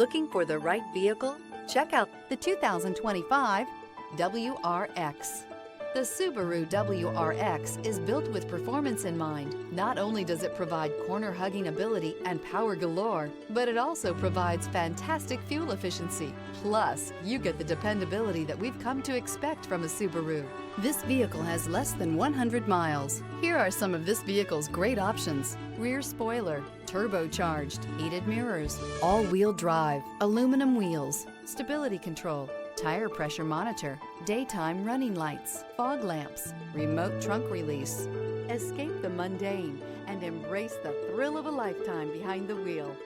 Looking for the right vehicle? Check out the 2025 WRX. The Subaru WRX is built with performance in mind. Not only does it provide corner-hugging ability and power galore, but it also provides fantastic fuel efficiency. Plus, you get the dependability that we've come to expect from a Subaru. This vehicle has less than 100 miles. Here are some of this vehicle's great options: rear spoiler, turbocharged, heated mirrors, all-wheel drive, aluminum wheels, stability control, tire pressure monitor, daytime running lights, fog lamps, remote trunk release. Escape the mundane and embrace the thrill of a lifetime behind the wheel.